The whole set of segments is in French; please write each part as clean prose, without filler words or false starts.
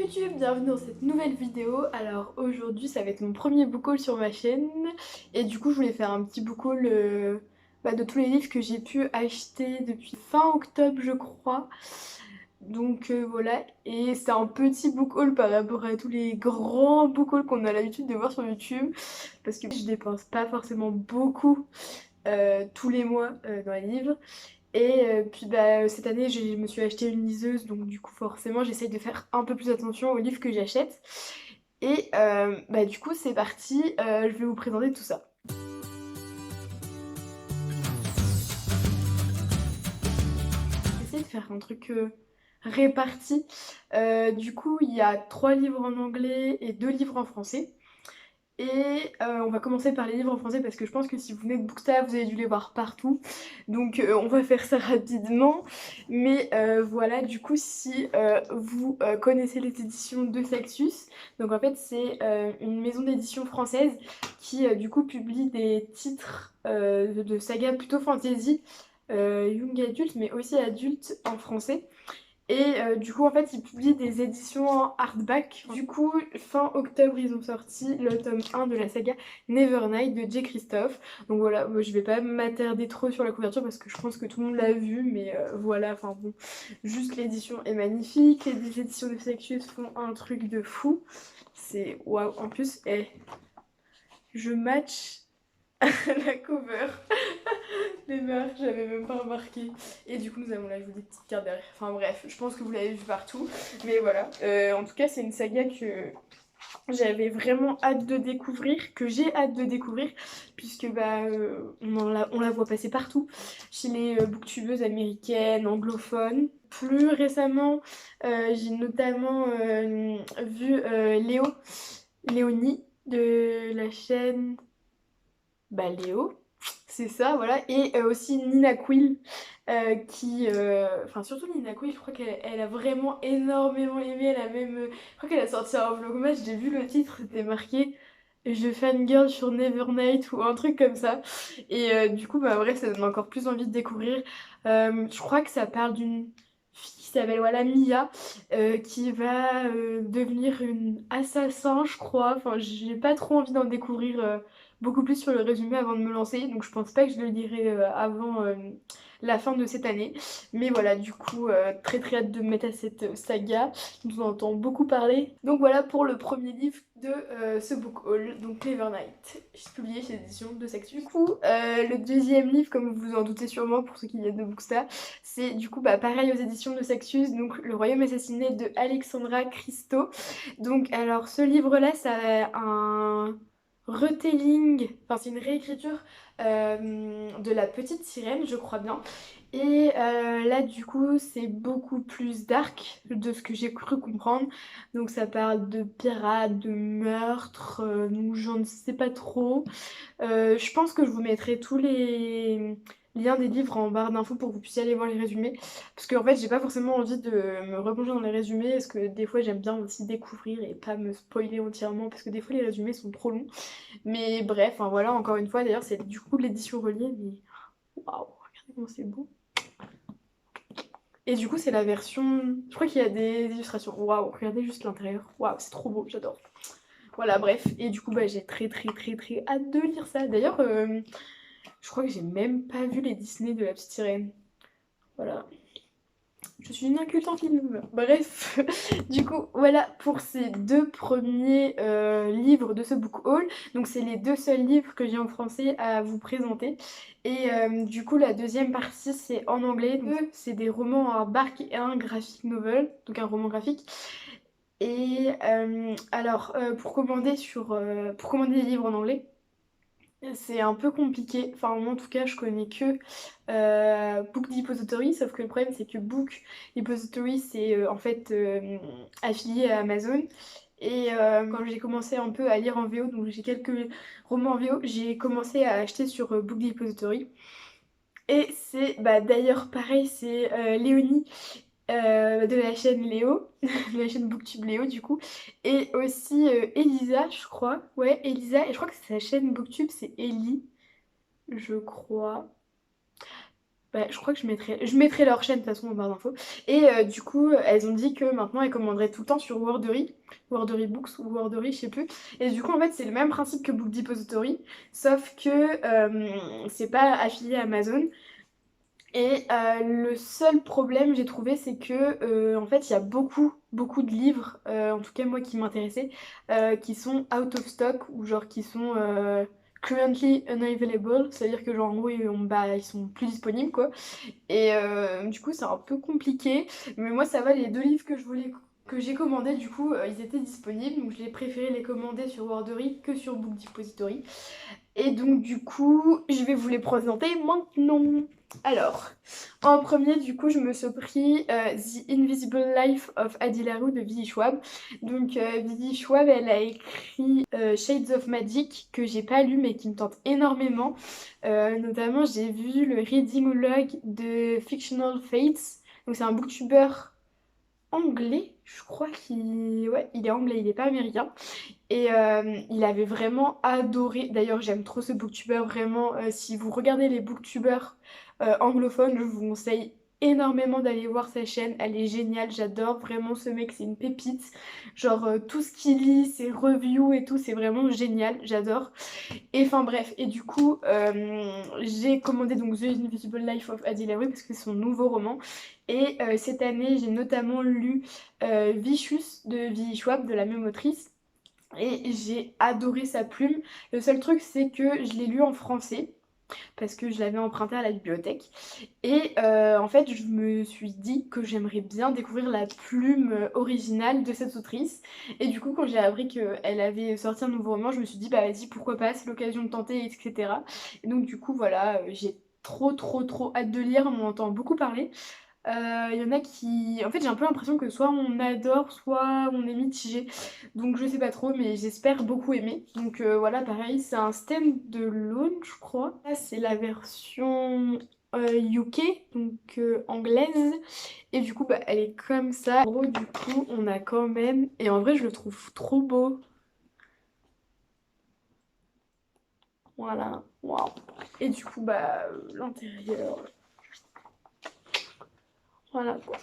YouTube, bienvenue dans cette nouvelle vidéo. Alors aujourd'hui ça va être mon premier book haul sur ma chaîne et du coup je voulais faire un petit book haul de tous les livres que j'ai pu acheter depuis fin octobre je crois. Donc voilà, et c'est un petit book haul par rapport à tous les grands book hauls qu'on a l'habitude de voir sur YouTube parce que je dépense pas forcément beaucoup tous les mois dans les livres. Et puis cette année je me suis acheté une liseuse donc du coup forcément j'essaye de faire un peu plus attention aux livres que j'achète. Et du coup c'est parti, je vais vous présenter tout ça. J'essaie de faire un truc réparti. Du coup il y a 3 livres en anglais et 2 livres en français. Et on va commencer par les livres en français parce que je pense que si vous venez de Booksta, vous avez dû les voir partout. Donc on va faire ça rapidement. Mais voilà, du coup, si vous connaissez les éditions de Saxus, donc en fait c'est une maison d'édition française qui du coup publie des titres de saga plutôt fantasy, young adulte, mais aussi adulte en français. Et du coup en fait ils publient des éditions en hardback. Du coup fin octobre ils ont sorti le tome 1 de la saga Nevernight de J. Christophe. Donc voilà, moi, je vais pas m'attarder trop sur la couverture parce que je pense que tout le monde l'a vu. Mais voilà, enfin bon, juste l'édition est magnifique. Les éditions de Sexus font un truc de fou. C'est waouh, en plus je match la cover. Les marques, j'avais même pas remarqué. Et du coup, nous avons là, je vous des petites cartes derrière. Enfin bref, je pense que vous l'avez vu partout. Mais voilà. En tout cas, c'est une saga que j'avais vraiment hâte de découvrir, que j'ai hâte de découvrir, puisque on la voit passer partout. Chez les booktubeuses américaines, anglophones. Plus récemment, j'ai notamment vu Léonie de la chaîne Léo. C'est ça, voilà. Et aussi Nina Quill, enfin surtout Nina Quill, je crois qu'elle a vraiment énormément aimé. Elle a même, je crois qu'elle a sorti un vlogmas, j'ai vu le titre, c'était marqué Je fangirl sur Nevernight ou un truc comme ça. Et du coup, bref, ça donne encore plus envie de découvrir. Je crois que ça parle d'une fille qui s'appelle voilà, Mia, qui va devenir une assassin, je crois. Enfin, j'ai pas trop envie d'en découvrir beaucoup plus sur le résumé avant de me lancer, donc je pense pas que je le lirai avant la fin de cette année. Mais voilà, du coup, très très hâte de me mettre à cette saga, dont on entend beaucoup parler. Donc voilà pour le premier livre de ce book haul, donc Nevernight, publié chez l'édition de Saxu. Du coup, le deuxième livre, comme vous vous en doutez sûrement pour ceux qui viennent de Booksta, c'est du coup pareil aux éditions de Saxus, donc Le Royaume assassiné de Alexandra Christo. Donc alors ce livre-là, ça a un retelling, enfin c'est une réécriture de La Petite Sirène, je crois bien. Et là du coup c'est beaucoup plus dark de ce que j'ai cru comprendre. Donc ça parle de pirates, de meurtres, donc j'en ne sais pas trop. Je pense que je vous mettrai tous les liens des livres en barre d'infos pour que vous puissiez aller voir les résumés. Parce qu'en fait, j'ai pas forcément envie de me replonger dans les résumés. Parce que des fois, j'aime bien aussi découvrir et pas me spoiler entièrement. Parce que des fois, les résumés sont trop longs. Mais bref, hein, voilà, encore une fois, d'ailleurs, c'est du coup l'édition reliée. Mais waouh, regardez comment c'est beau. Et du coup, c'est la version. Je crois qu'il y a des illustrations. Waouh, regardez juste l'intérieur. Waouh, c'est trop beau, j'adore. Voilà, bref. Et du coup, j'ai très très très très hâte de lire ça. D'ailleurs, je crois que j'ai même pas vu les Disney de La Petite Sirène. Voilà. Je suis une inculte en film. Bref, du coup, voilà pour ces 2 premiers livres de ce book haul. Donc, c'est les 2 seuls livres que j'ai en français à vous présenter. Et du coup, la deuxième partie, c'est en anglais. Donc, c'est des romans en hardback et un graphic novel, donc un roman graphique. Et pour commander des livres en anglais, c'est un peu compliqué, enfin moi en tout cas je connais que Book Depository, sauf que le problème c'est que Book Depository c'est en fait affilié à Amazon. Et quand j'ai commencé un peu à lire en VO, donc j'ai quelques romans en VO, j'ai commencé à acheter sur Book Depository. Et c'est d'ailleurs pareil, c'est Léonie de la chaîne Léo, de la chaîne Booktube Léo du coup, et aussi Elisa je crois, ouais Elisa, et je crois que sa chaîne Booktube c'est Ellie, je crois. Bah, je crois que je mettrai leur chaîne de toute façon en barre d'infos. Et du coup, elles ont dit que maintenant elles commanderaient tout le temps sur Wordery, Wordery Books ou Wordery, je sais plus. Et du coup, en fait, c'est le même principe que Book Depository, sauf que c'est pas affilié à Amazon. Et le seul problème, j'ai trouvé, c'est que en fait, il y a beaucoup, beaucoup de livres, en tout cas moi qui m'intéressaient, qui sont out of stock ou genre qui sont currently unavailable, c'est-à-dire que genre en gros ils sont plus disponibles quoi. Et du coup, c'est un peu compliqué. Mais moi, ça va, les deux livres que j'ai commandés, du coup, ils étaient disponibles. Donc, j'ai préféré les commander sur Wordery que sur Book Depository. Et donc, du coup, je vais vous les présenter maintenant. Alors, en premier, du coup, je me suis pris The Invisible Life of Addie LaRue de Vidy Schwab. Donc, Vidy Schwab, elle a écrit Shades of Magic, que j'ai pas lu, mais qui me tente énormément. Notamment, j'ai vu le reading log de Fictional Fates. Donc, c'est un booktuber anglais, je crois qu'il... Ouais, il est anglais, il est pas américain. Et il avait vraiment adoré. D'ailleurs, j'aime trop ce booktuber, vraiment. Si vous regardez les booktubers anglophones, je vous conseille énormément d'aller voir sa chaîne. Elle est géniale, j'adore vraiment ce mec, c'est une pépite. Genre, tout ce qu'il lit, ses reviews et tout, c'est vraiment génial, j'adore. Et enfin bref, et du coup, j'ai commandé donc The Invisible Life of Addie LaRue parce que c'est son nouveau roman. Et cette année, j'ai notamment lu Vicious de V. Schwab, de la même autrice. Et j'ai adoré sa plume. Le seul truc, c'est que je l'ai lu en français parce que je l'avais emprunté à la bibliothèque. Et en fait, je me suis dit que j'aimerais bien découvrir la plume originale de cette autrice. Et du coup, quand j'ai appris qu'elle avait sorti un nouveau roman, je me suis dit, bah vas-y, pourquoi pas, c'est l'occasion de tenter, etc. Et donc, du coup, voilà, j'ai trop, trop, trop hâte de lire. On entend beaucoup parler. Il y en a qui... En fait, j'ai un peu l'impression que soit on adore, soit on est mitigé. Donc je sais pas trop, mais j'espère beaucoup aimer. Donc voilà, pareil, c'est un stand de Lone, je crois. Là, c'est la version UK, donc anglaise. Et du coup, bah, elle est comme ça. En gros, du coup, on a quand même... Et en vrai, je le trouve trop beau. Voilà, waouh. Et du coup, bah, l'intérieur... Voilà quoi.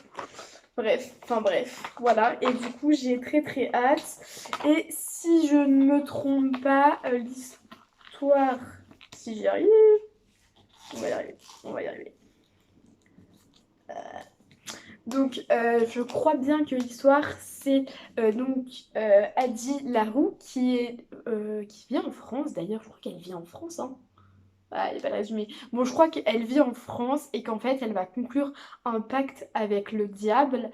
Bref, enfin bref, voilà. Et du coup, j'ai très très hâte. Et si je ne me trompe pas, l'histoire, si j'y arrive, on va y arriver, on va y arriver. Donc, je crois bien que l'histoire, c'est Addie LaRue qui vit en France. D'ailleurs, je crois qu'elle vit en France, hein. Ah, il n'est pas le résumé. Bon, je crois qu'elle vit en France et qu'en fait, elle va conclure un pacte avec le diable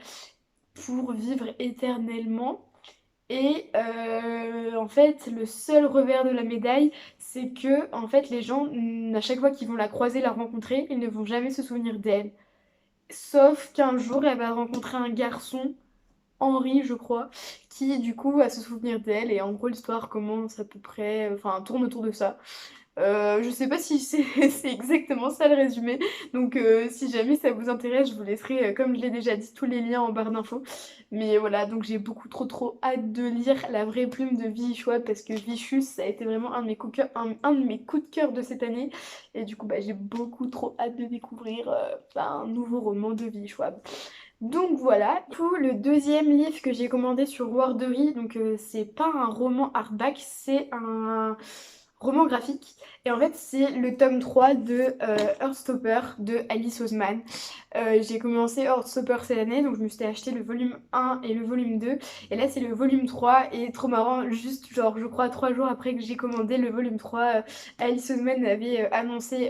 pour vivre éternellement. Et en fait, le seul revers de la médaille, c'est que en fait, les gens, à chaque fois qu'ils vont la croiser, la rencontrer, ils ne vont jamais se souvenir d'elle. Sauf qu'un jour, elle va rencontrer un garçon, Henri, je crois, qui du coup va se souvenir d'elle. Et en gros, l'histoire commence à peu près, enfin, tourne autour de ça. Je sais pas si c'est c'est exactement ça le résumé, donc si jamais ça vous intéresse, je vous laisserai, comme je l'ai déjà dit, tous les liens en barre d'infos. Mais voilà, donc j'ai beaucoup trop trop hâte de lire La vraie plume de Vi Schwab parce que Vicious, ça a été vraiment un de mes coups de cœur, un de mes coups de cœur de cette année. Et du coup, bah, j'ai beaucoup trop hâte de découvrir un nouveau roman de Vi Schwab. Donc voilà, pour le deuxième livre que j'ai commandé sur Wordery, donc c'est pas un roman hardback, c'est un roman graphique. Et en fait, c'est le tome 3 de Heartstopper de Alice Oseman. J'ai commencé Heartstopper cette année, donc je me suis acheté le volume 1 et le volume 2. Et là, c'est le volume 3 et trop marrant, juste genre, je crois 3 jours après que j'ai commandé le volume 3, Alice Oseman avait annoncé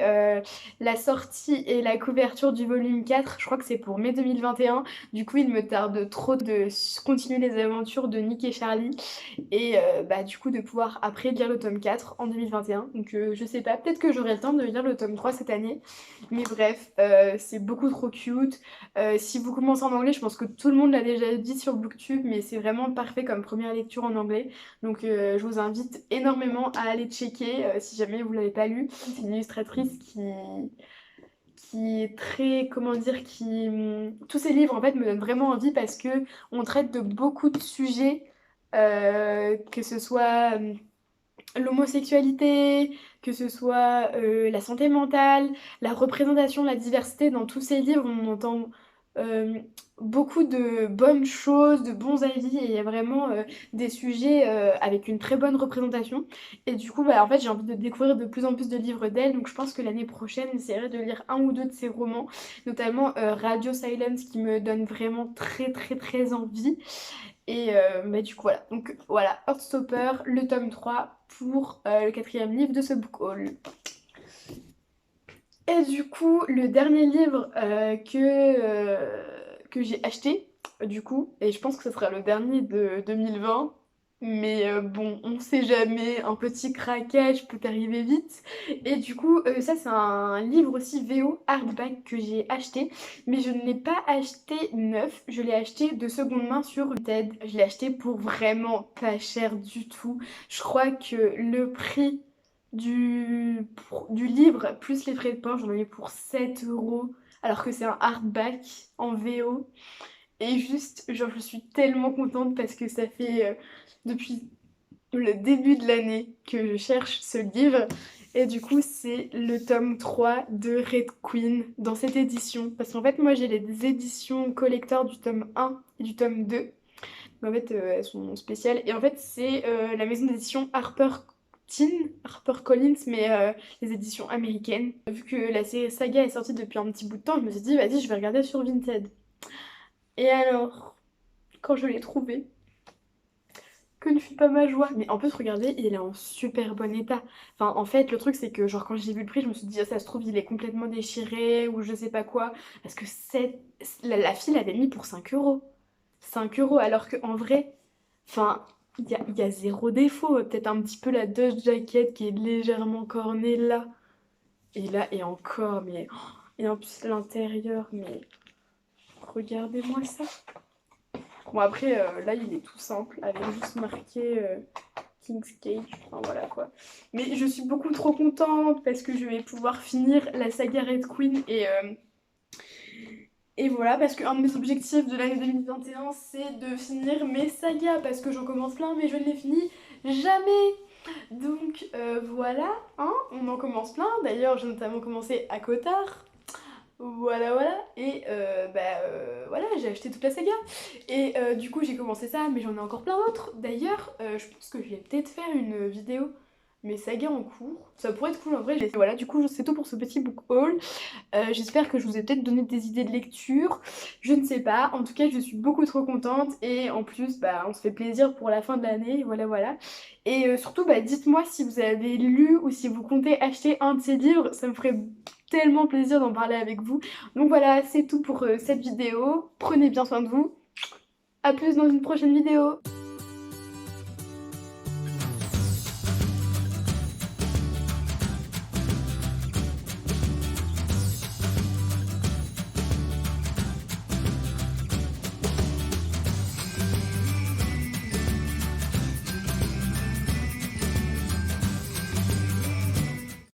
la sortie et la couverture du volume 4. Je crois que c'est pour mai 2021. Du coup, il me tarde trop de continuer les aventures de Nick et Charlie et bah, du coup de pouvoir après lire le tome 4 en 2021. Donc je sais pas, peut-être que j'aurai le temps de lire le tome 3 cette année. Mais bref, c'est beaucoup trop cute. Si vous commencez en anglais, je pense que tout le monde l'a déjà dit sur Booktube, mais c'est vraiment parfait comme première lecture en anglais. Donc je vous invite énormément à aller checker si jamais vous l'avez pas lu. C'est une illustratrice qui est très, comment dire, tous ces livres en fait me donnent vraiment envie parce que on traite de beaucoup de sujets, que ce soit l'homosexualité, que ce soit la santé mentale, la représentation, la diversité. Dans tous ces livres, on entend euh, beaucoup de bonnes choses, de bons avis, et il y a vraiment des sujets avec une très bonne représentation. Et du coup, bah, en fait, j'ai envie de découvrir de plus en plus de livres d'elle, donc je pense que l'année prochaine, j'essaierai de lire un ou deux de ses romans, notamment Radio Silence, qui me donne vraiment très très très envie. Et bah, du coup, voilà. Donc voilà, Heartstopper, le tome 3 pour le quatrième livre de ce book haul. Et du coup, le dernier livre que j'ai acheté, du coup, et je pense que ce sera le dernier de 2020, mais bon, on sait jamais, un petit craquage peut arriver vite. Et du coup, ça c'est un livre aussi VO hardback que j'ai acheté, mais je ne l'ai pas acheté neuf, je l'ai acheté de seconde main sur Vinted. Je l'ai acheté pour vraiment pas cher du tout. Je crois que le prix du livre, plus les frais de port, j'en ai eu pour 7 euros, alors que c'est un hardback en VO. Et juste, genre, je suis tellement contente parce que ça fait depuis le début de l'année que je cherche ce livre. Et du coup, c'est le tome 3 de Red Queen dans cette édition. Parce qu'en fait, moi, j'ai les éditions collector du tome 1 et du tome 2. Mais en fait, elles sont spéciales. Et en fait, c'est la maison d'édition HarperCollins, mais les éditions américaines. Vu que la série Saga est sortie depuis un petit bout de temps, je me suis dit, vas-y, je vais regarder sur Vinted. Et alors, quand je l'ai trouvé, que ne fut pas ma joie. Mais en plus, regardez, il est en super bon état. Enfin, en fait, le truc, c'est que, genre, quand j'ai vu le prix, je me suis dit, ah, ça se trouve, il est complètement déchiré ou je sais pas quoi. Parce que la fille l'avait mis pour 5 euros. 5 euros, alors qu'en vrai, enfin, il y a zéro défaut. Peut-être un petit peu la Dust Jacket qui est légèrement cornée là. Et là, et encore, mais. Oh, et en plus, l'intérieur, mais. Regardez-moi ça. Bon, après, là, il est tout simple, avec juste marqué King's Cage. Enfin, voilà quoi. Mais je suis beaucoup trop contente parce que je vais pouvoir finir la saga Red Queen et voilà, parce qu'un de mes objectifs de l'année 2021, c'est de finir mes sagas, parce que j'en commence plein, mais je ne les finis jamais. Donc voilà, hein, on en commence plein. D'ailleurs, j'ai notamment commencé à Cotard. Voilà, voilà. Et voilà, j'ai acheté toute la saga. Et du coup, j'ai commencé ça, mais j'en ai encore plein d'autres. D'ailleurs, je pense que je vais peut-être faire une vidéo, mes sagas en cours. Ça pourrait être cool en vrai. Voilà, du coup, c'est tout pour ce petit book haul. J'espère que je vous ai peut-être donné des idées de lecture. Je ne sais pas. En tout cas, je suis beaucoup trop contente. Et en plus, bah, on se fait plaisir pour la fin de l'année. Voilà, voilà. Et surtout, bah, dites-moi si vous avez lu ou si vous comptez acheter un de ces livres. Ça me ferait tellement plaisir d'en parler avec vous. Donc voilà, c'est tout pour cette vidéo. Prenez bien soin de vous. À plus dans une prochaine vidéo.